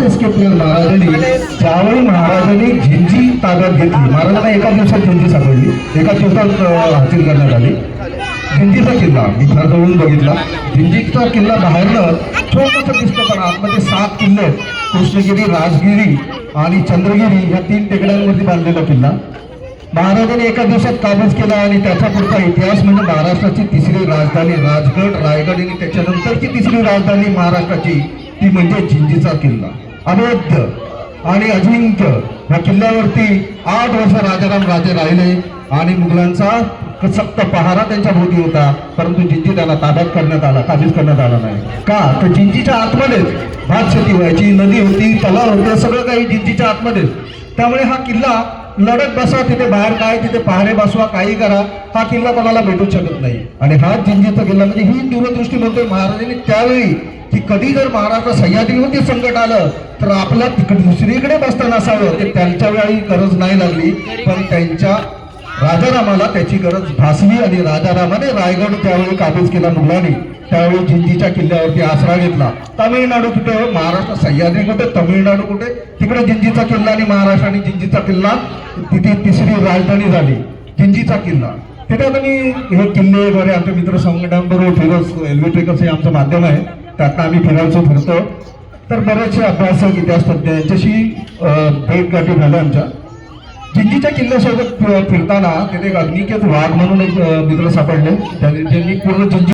हाच escape plan महाराजांनी ज्यावेळी महाराजांनी झिंजी ताब्यात घेतली, महाराजांना एका दिवसात झिंजी सापडली, एका दिवसात हातील करण्यात आली. झिंजीचा किल्ला मी फार जवळून बघितला. झिंजीचा किल्ला बाहेरनं छोटासा दिसतो, पण आतमध्ये 7 किल्ले, कृष्णगिरी, राजगिरी आणि चंद्रगिरी या 3 टेकड्यांवरती बांधलेला किल्ला महाराजांनी एका दिवसात काबीज केला. आणि त्याचा पुढचा इतिहास म्हणजे महाराष्ट्राची 3री राजधानी राजगड, रायगड आणि त्याच्यानंतरची 3री राजधानी महाराष्ट्राची ती म्हणजे झिंजीचा किल्ला. अभेद्य आणि अजिंक्य या किल्ल्यावरती 8 वर्ष राजाराम राजे राहिले आणि मुघलांचा सक्त पहारा त्यांच्या भोवती होता. परंतु झिंजी त्यांना ताब्यात करण्यात आला, काबीज करण्यात आला नाही. का तर झिंजीच्या आतमध्येच भात शेती व्हायची, नदी होती, तलाव होते, सगळं काही झिंजीच्या आतमध्येच. त्यामुळे हा किल्ला लढत बसा, तिथे बाहेर काय, तिथे पहारे बसवा, काही करा, हा किल्ला कोणाला भेटूच शकत नाही. आणि हा झिंजीचा किल्ला म्हणजे ही दूरदृष्टी म्हणतोय महाराजांनी त्यावेळी की कधी जर महाराष्ट्र सह्याद्रीवरती संकट आलं तर आपल्या तिकडे दुसरीकडे बसता नसावं. ते त्यांच्या वेळी गरज नाही लागली, पण त्यांच्या राजारामाला त्याची गरज भासली. आणि राजारामाने रायगड त्यावेळी काबीज केला मुघलांनी, त्यावेळी झिंजीच्या किल्ल्यावरती आसरा घेतला. तामिळनाडू कुठे, महाराष्ट्र सह्याद्री कुठे, तामिळनाडू कुठे, तिकडे झिंजीचा किल्ला आणि महाराष्ट्र आणि झिंजीचा किल्ला, तिथे 3री राजधानी झाली झिंजीचा किल्ला. तिथे आता मी हे किल्ले वगैरे आमच्या मित्र संघटनांबरोबर फिरत, एल्वेट्रिकल्स हे आमचं माध्यम आहे, त्यातनं आम्ही फिरतो. तर बरेचसे अभ्यासक, इतिहासतज्ञ यांच्याशी भेटगाठी झाल्या आमच्या. झिंजीच्या किल्ल्यासोबत फिरताना तिथे एक अग्निकेत वाघ म्हणून एक मित्र सापडले, त्यांनी पूर्ण झिंजी